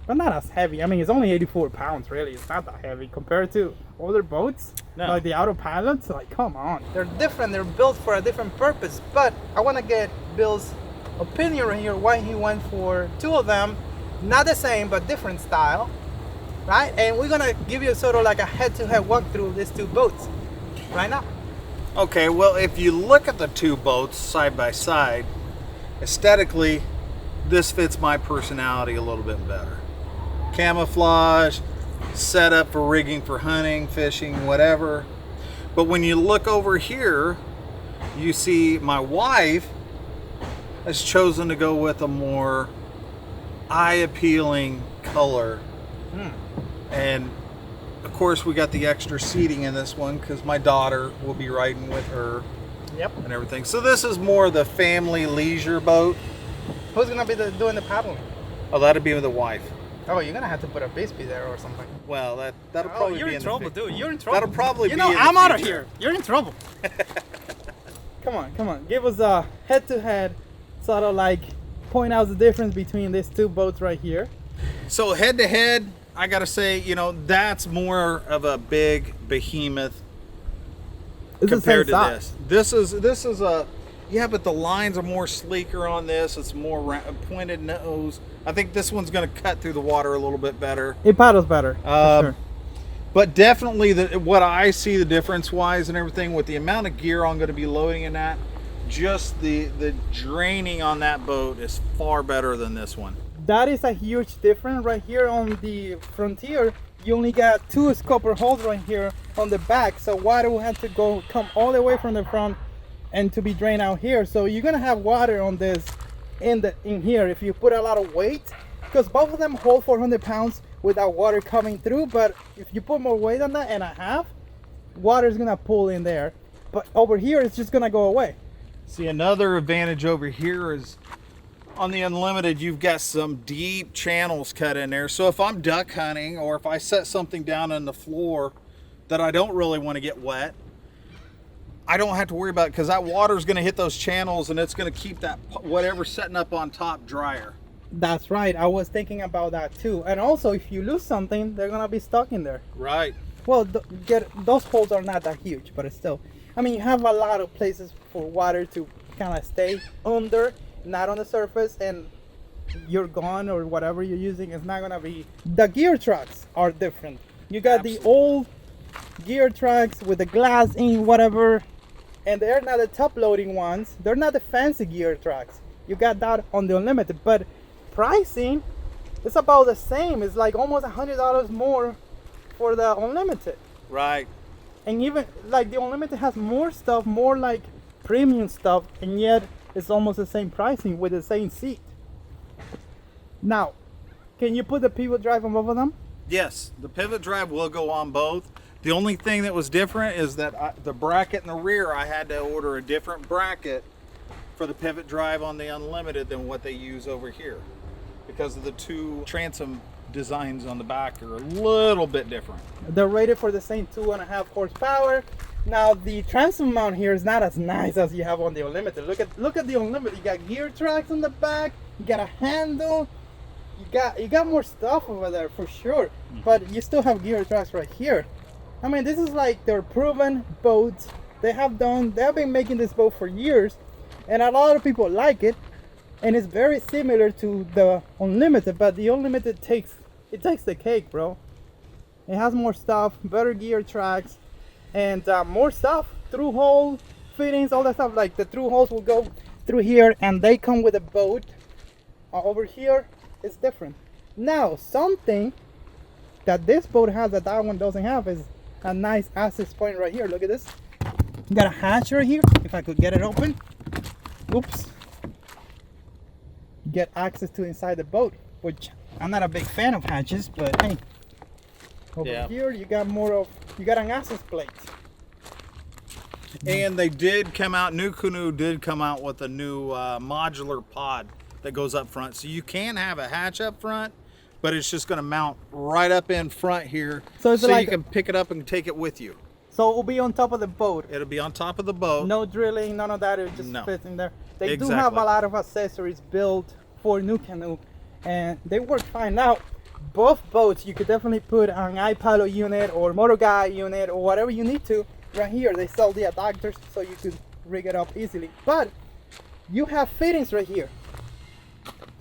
but not as heavy. I mean, it's only 84 pounds really. It's not that heavy compared to other boats. No. Like the autopilots. Like, come on, they're different. They're built for a different purpose. But I want to get Bill's opinion right here, why he went for two of them, not the same but different style, right? And we're gonna give you sort of like a head-to-head walkthrough of these two boats right now. Okay, well, if you look at the two boats side by side, aesthetically, this fits my personality a little bit better. Camouflage, set up for rigging for hunting, fishing, whatever. But when you look over here, you see my wife has chosen to go with a more eye-appealing color. And of course we got the extra seating in this one because my daughter will be riding with her. Yep. And everything. So this is more the family leisure boat. Who's gonna be doing the paddling? Oh, that'd be with the wife. Oh, you're gonna have to put a Bixpy there or something. Well, that'll probably you're be in trouble, the dude. You're in trouble. That'll probably you be know, in the I'm out of future. here. You're in trouble. Come on. Give us a head-to-head, sort of like point out the difference between these two boats right here. So head to head, I gotta say, you know, that's more of a big behemoth It's compared the to same this. size. This is a, yeah, but the lines are more sleeker on this. It's more pointed nose. I think this one's gonna cut through the water a little bit better. It paddles better, for sure. But definitely, what I see the difference wise and everything with the amount of gear I'm going to be loading in that, just the draining on that boat is far better than this one. That is a huge difference right here on the Frontier. You only got 2 scupper holes right here on the back, so water will have to come all the way from the front and to be drained out here. So you're gonna have water on this in here if you put a lot of weight, because both of them hold 400 pounds without water coming through. But if you put more weight on that and a half, water is gonna pull in there. But over here, it's just gonna go away. See, another advantage over here is on the Unlimited, you've got some deep channels cut in there. So if I'm duck hunting, or if I set something down on the floor that I don't really want to get wet, I don't have to worry about it, because that water is going to hit those channels and it's going to keep that whatever's setting up on top drier. That's right. I was thinking about that too. And also, if you lose something, they're gonna be stuck in there. Right. Well, those holes are not that huge, but it's still. I mean, you have a lot of places for water to kind of stay under, not on the surface, and your gun or whatever you're using is not gonna be. The gear tracks are different. You got the old gear tracks with the glass in, whatever, and they're not the top loading ones. They're not the fancy gear tracks. You got that on the Unlimited, but pricing is about the same. It's like almost $100 more for the Unlimited. Right. And even like the Unlimited has more stuff, more like premium stuff, and yet it's almost the same pricing with the same seat. Now, can you put the pivot drive on both of them? Yes, the pivot drive will go on both. The only thing that was different is that the bracket in the rear, I had to order a different bracket for the pivot drive on the Unlimited than what they use over here, because of the 2 transom designs on the back are a little bit different. They're rated for the same 2.5 horsepower. Now the transom mount here is not as nice as you have on the Unlimited. Look at the Unlimited. You got gear tracks on the back. You got a handle. You got more stuff over there for sure. But you still have gear tracks right here. I mean, this is like their proven boats. They have been making this boat for years, and a lot of people like it. And it's very similar to the Unlimited, but the Unlimited takes the cake, bro. It has more stuff, better gear tracks, and more stuff, through hole fittings, all that stuff. Like the through holes will go through here, and they come with a boat. Over here, it's different. Now, something that this boat has that one doesn't have is a nice access point right here. Look at this. You got a hatch right here. If I could get it open. Oops. Get access to inside the boat, which I'm not a big fan of hatches, but hey, over here you got an access plate. And they did come out, Nucanoe did come out with a new modular pod that goes up front, so you can have a hatch up front, but it's just going to mount right up in front here, so like you can pick it up and take it with you. So it will be on top of the boat. It'll be on top of the boat. No drilling, none of that. It just fits in there. They do have a lot of accessories built for Nucanoe, and they work fine. Now, both boats, you could definitely put an iPilot unit or motor guide unit or whatever you need to. Right here, they sell the adapters so you could rig it up easily. But you have fittings right here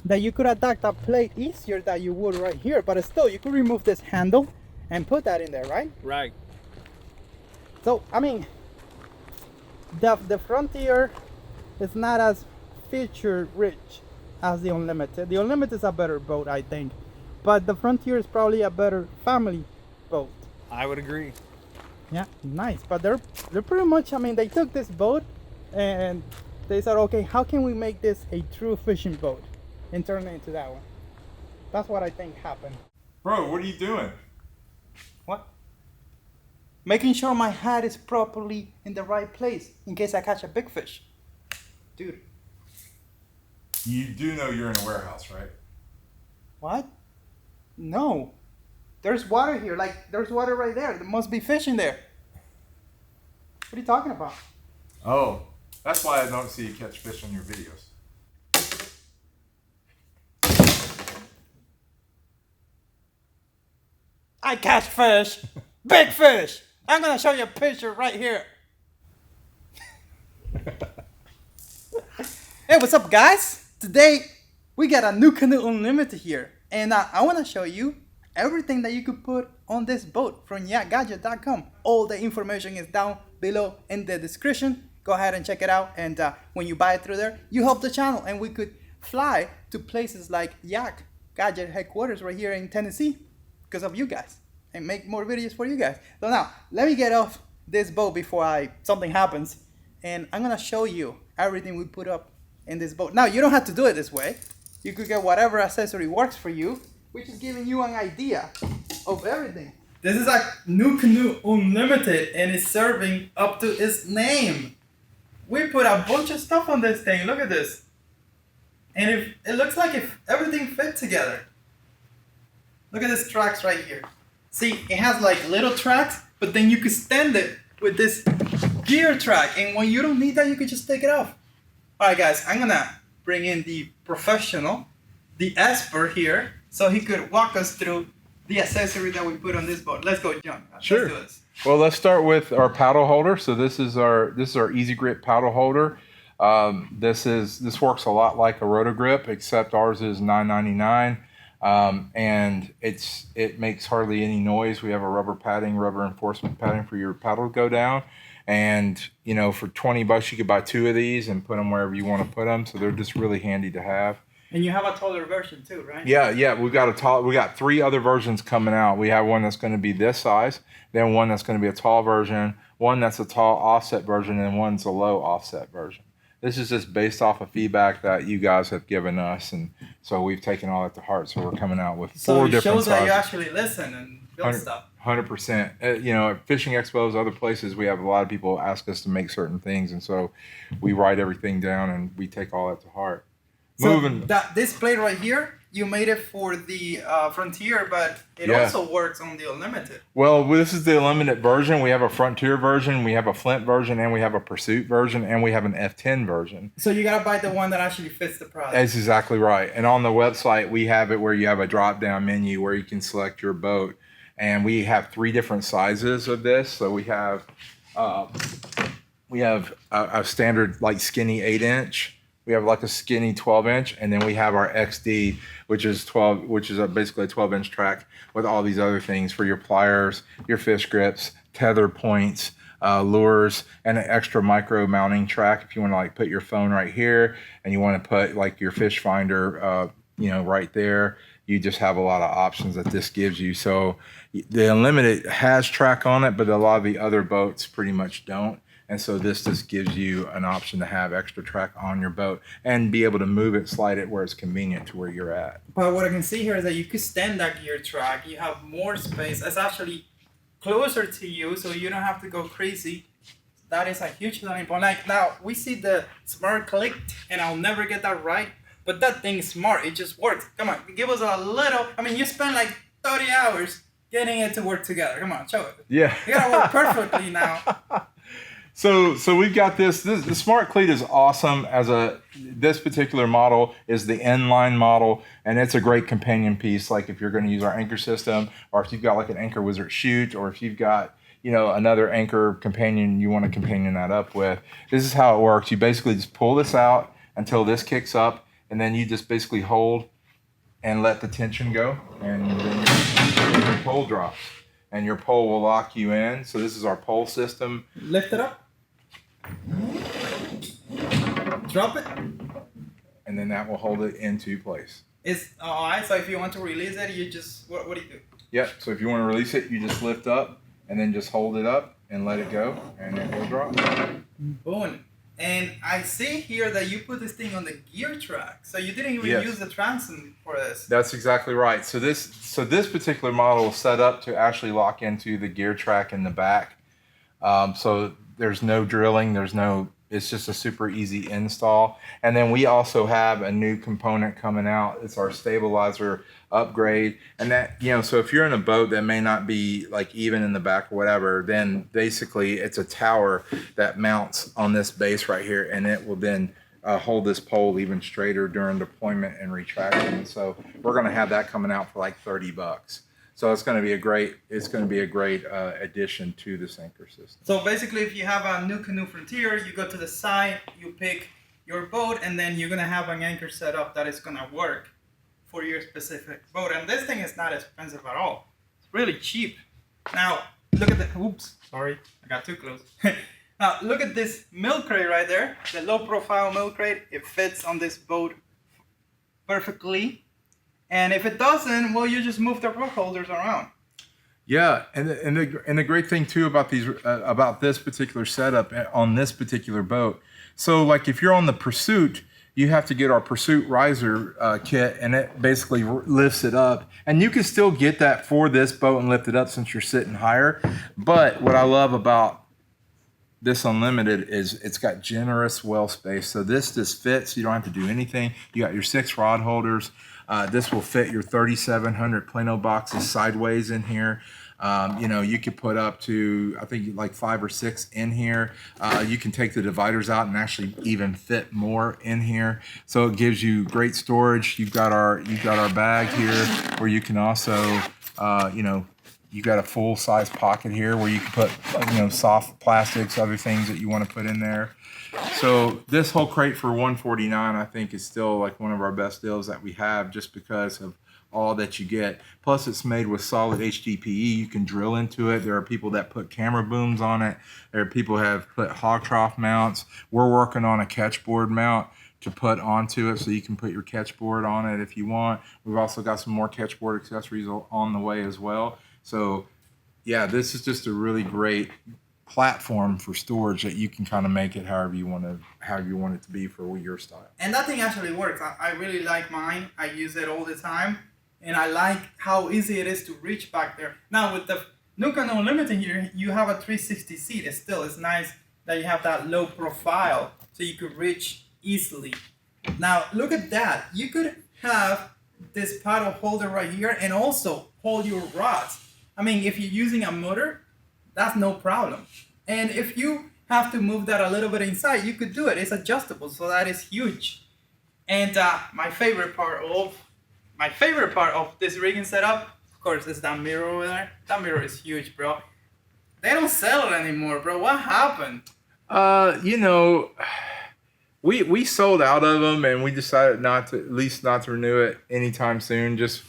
that you could adapt a plate easier than you would right here. But still, you could remove this handle and put that in there, right? Right. So, I mean, the Frontier is not as feature rich as the Unlimited. The Unlimited is a better boat, I think, but the Frontier is probably a better family boat. I would agree. Yeah, nice. But they're pretty much, I mean, they took this boat and they said, okay, how can we make this a true fishing boat, and turn it into that one? That's what I think happened. Bro, what are you doing? What? Making sure my hat is properly in the right place in case I catch a big fish. Dude. You do know you're in a warehouse, right? What? No. There's water here. Like, there's water right there. There must be fish in there. What are you talking about? Oh, that's why I don't see you catch fish on your videos. I catch fish. Big fish. I'm going to show you a picture right here. Hey, what's up, guys? Today, we got a Nucanoe Unlimited here. And I want to show you everything that you could put on this boat from yakgadget.com. All the information is down below in the description. Go ahead and check it out. And when you buy it through there, you help the channel. And we could fly to places like Yak gadget headquarters right here in Tennessee because of you guys and make more videos for you guys. So now, let me get off this boat before something happens, and I'm gonna show you everything we put up in this boat. Now, you don't have to do it this way. You could get whatever accessory works for you, which is giving you an idea of everything. This is a Nucanoe Unlimited, and it's serving up to its name. We put a bunch of stuff on this thing. Look at this. And it looks like if everything fit together. Look at these tracks right here. See, it has like little tracks, but then you can stand it with this gear track. And when you don't need that, you can just take it off. All right, guys, I'm gonna bring in the professional, the expert here, so he could walk us through the accessory that we put on this boat. Let's go, John. Sure. Let's do this. Well, let's start with our paddle holder. So this is our Easy Grip paddle holder. This works a lot like a Rotogrip, except ours is $9.99, and it makes hardly any noise. We have a rubber enforcement padding for your paddle to go down, and you know, for $20 you could buy 2 of these and put them wherever you want to put them. So they're just really handy to have. And you have a taller version too, right? Yeah, we got 3 other versions coming out. We have one that's going to be this size, then one that's going to be a tall version, one that's a tall offset version, and one's a low offset version. This is just based off of feedback that you guys have given us, and so we've taken all that to heart. So we're coming out with 4 different sizes. So it shows that you actually listen and build stuff. 100%. You know, at fishing expos, other places, we have a lot of people ask us to make certain things, and so we write everything down and we take all that to heart. So this plate right here, you made it for the Frontier, but it also works on the Unlimited. Well, this is the Unlimited version. We have a Frontier version, we have a Flint version, and we have a Pursuit version, and we have an F10 version. So you gotta buy the one that actually fits the product. That's exactly right. And on the website, we have it where you have a drop-down menu where you can select your boat. And we have 3 different sizes of this. So we have a standard like skinny 8-inch. We have like a skinny 12-inch, and then we have our XD, which is basically a 12-inch track with all these other things for your pliers, your fish grips, tether points, lures, and an extra micro mounting track if you want to like put your phone right here and you want to put like your fish finder, right there. You just have a lot of options that this gives you. So the Unlimited has track on it, but a lot of the other boats pretty much don't. And so this just gives you an option to have extra track on your boat and be able to move it, slide it where it's convenient to where you're at. But what I can see here is that you could stand that gear track. You have more space. It's actually closer to you, so you don't have to go crazy. That is a huge selling point. Like now, we see the smart click, and I'll never get that right. But that thing is smart. It just works. Come on, give us a little. I mean, you spend like 30 hours getting it to work together. Come on, show it. Yeah. You gotta work perfectly now. So we've got this. The Smart Cleat is awesome. This particular model is the inline model, and it's a great companion piece. Like if you're going to use our anchor system, or if you've got like an Anchor Wizard chute, or if you've got another anchor companion you want to companion that up with. This is how it works. You basically just pull this out until this kicks up, and then you just basically hold and let the tension go, and then your pole drops, and your pole will lock you in. So this is our pole system. Lift it up. Drop it. And then that will hold it into place. Alright, so if you want to release it, you just, what do you do? Yep, so if you want to release it, you just lift up and then just hold it up and let it go, and it will drop. Boom. And I see here that you put this thing on the gear track, so you didn't even use the transom for this. That's exactly right. So this particular model is set up to actually lock into the gear track in the back. So there's no drilling, it's just a super easy install. And then we also have a new component coming out. It's our stabilizer upgrade. And that, so if you're in a boat that may not be like even in the back or whatever, then basically it's a tower that mounts on this base right here, and it will then hold this pole even straighter during deployment and retraction. So we're going to have that coming out for like $30. So it's going to be a great addition to this anchor system. So basically, if you have a Nucanoe Frontier, you go to the side, you pick your boat, and then you're going to have an anchor set up that is going to work for your specific boat. And this thing is not expensive at all. It's really cheap. Now, look at the, oops, sorry, I got too close. Now, look at this milk crate right there, the low profile milk crate. It fits on this boat perfectly. And if it doesn't, well, you just move the rope holders around. Yeah, and the great thing too about these about this particular setup on this particular boat. So like if you're on the Pursuit, you have to get our Pursuit riser kit, and it basically lifts it up. And you can still get that for this boat and lift it up since you're sitting higher. But what I love about this Unlimited is it's got generous well space. So this just fits. You don't have to do anything. You got your 6 rod holders. This will fit your 3,700 Plano boxes sideways in here. You know, you could put up to, I think, like 5 or 6 in here. You can take the dividers out and actually even fit more in here. So it gives you great storage. You've got our bag here where you can also, you know, you got a full size pocket here where you can put, you know, soft plastics, other things that you want to put in there. So this whole crate for $149, I think, is still like one of our best deals that we have, just because of all that you get. Plus, it's made with solid HDPE. You can drill into it. There are people that put camera booms on it. There are people who have put hog trough mounts. We're working on a catchboard mount to put onto it, so you can put your catchboard on it if you want. We've also got some more catchboard accessories on the way as well. So yeah, this is just a really great platform for storage that you can kind of make it however you want it to be for your style. And that thing actually works. I really like mine. I use it all the time, and I like how easy it is to reach back there. Now with the Nucanoe Unlimited here, you have a 360 seat. It's nice that you have that low profile, so you could reach easily. Now look at that. You could have this paddle holder right here and also hold your rods. I mean, if you're using a motor, that's no problem. And if you have to move that a little bit inside, you could do it. It's adjustable, so that is huge. And my favorite part of this rigging setup, of course, is that mirror over there. That mirror is huge, bro. They don't sell it anymore, bro. What happened? You know, we sold out of them, and we decided not to renew it anytime soon. Just,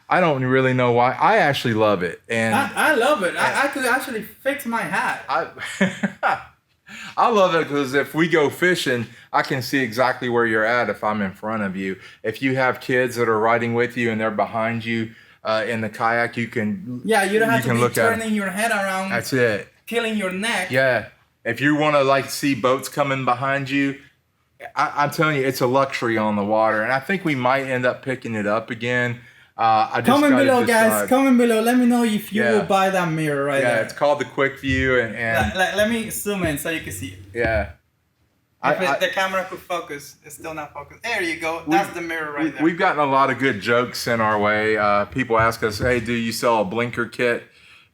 I don't really know why. I actually love it, and I love it. I could actually fix my hat. I love it because if we go fishing, I can see exactly where you're at if I'm in front of you. If you have kids that are riding with you and they're behind you in the kayak, you can you don't have to be turning your head around. That's it. Killing your neck. Yeah. If you want to like see boats coming behind you, I'm telling you, it's a luxury on the water, and I think we might end up picking it up again. Comment below, guys. Comment below. Let me know if you will buy that mirror right there. Yeah, it's called the Quick View, and let me zoom in so you can see it. Yeah. The camera could focus. It's still not focused. There you go. That's the mirror right there. We've gotten a lot of good jokes in our way. People ask us, "Hey, do you sell a blinker kit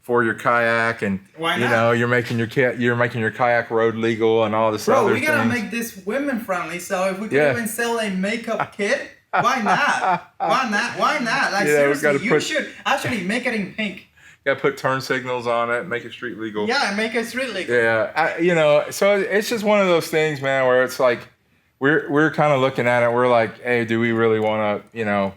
for your kayak?" And why not? You know, you're making your kayak road legal and all this other things. Bro, we gotta make this women friendly. So if we can even sell a makeup kit. Why not? Why not? Why not? Like, seriously, you should actually make it in pink. Got to put turn signals on it, make it street legal. Yeah, make it street legal. Yeah, you know, so it's just one of those things, man, where it's like we're kind of looking at it. We're like, hey, do we really want to, you know?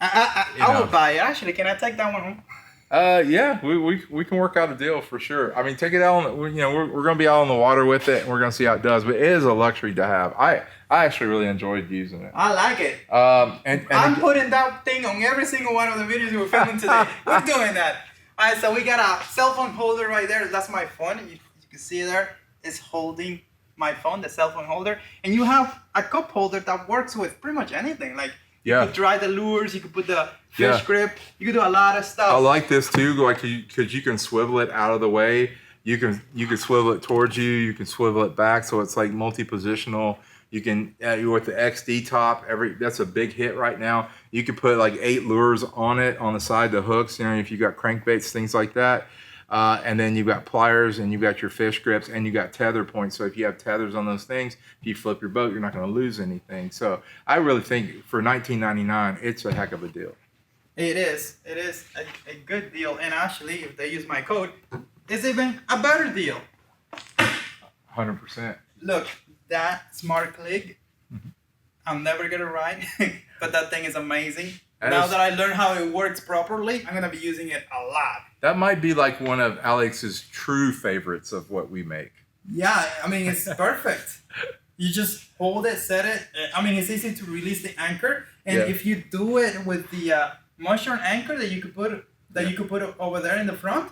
I would buy it. Actually, can I take that one home? Yeah, we can work out a deal for sure. I mean, take it out on, you know, we're going to be out on the water with it, and we're going to see how it does. But it is a luxury to have. I actually really enjoyed using it. I like it. And I'm putting that thing on every single one of the videos we're filming today. We're doing that. All right, so we got a cell phone holder right there. That's my phone. You can see there. It's holding my phone, the cell phone holder. And you have a cup holder that works with pretty much anything. Like, you could dry the lures, you could put the fish grip, you could do a lot of stuff. I like this too, like, because you can swivel it out of the way. You can swivel it towards you, you can swivel it back, so it's like multi-positional. You can, with the XD top, that's a big hit right now. You can put like 8 lures on it, on the side, the hooks, you know, if you got crankbaits, things like that. And then you've got pliers, and you've got your fish grips, and you got tether points. So if you have tethers on those things, if you flip your boat, you're not going to lose anything. So I really think for $19.99, it's a heck of a deal. It is. It is a good deal. And actually, if they use my code, it's even a better deal. 100%. Look, that smart click, I'm never going to ride, but that thing is amazing. Now that I learned how it works properly, I'm going to be using it a lot. That might be like one of Alex's true favorites of what we make. Yeah, I mean, it's perfect. You just hold it, set it. I mean, it's easy to release the anchor. And Yeah. if you do it with the mushroom anchor that you could put over there in the front,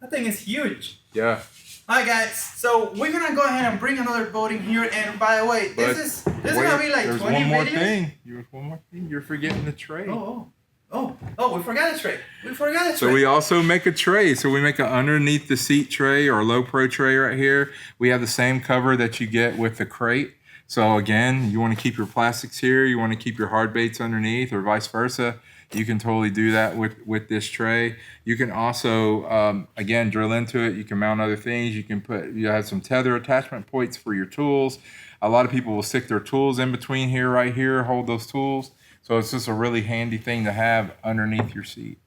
that thing is huge. Yeah. All right, guys. So we're gonna go ahead and bring another boat in here. And by the way, this is gonna be like there's 20 one more videos. thing. One more thing. You're forgetting the tray. Oh, we forgot a tray. So we also make a tray. So we make an underneath the seat tray or low pro tray right here. We have the same cover that you get with the crate. So again, you want to keep your plastics here. You want to keep your hard baits underneath, or vice versa. You can totally do that with this tray. You can also, again, drill into it. You can mount other things. You have some tether attachment points for your tools. A lot of people will stick their tools in between here, right here, hold those tools. So it's just a really handy thing to have underneath your seat.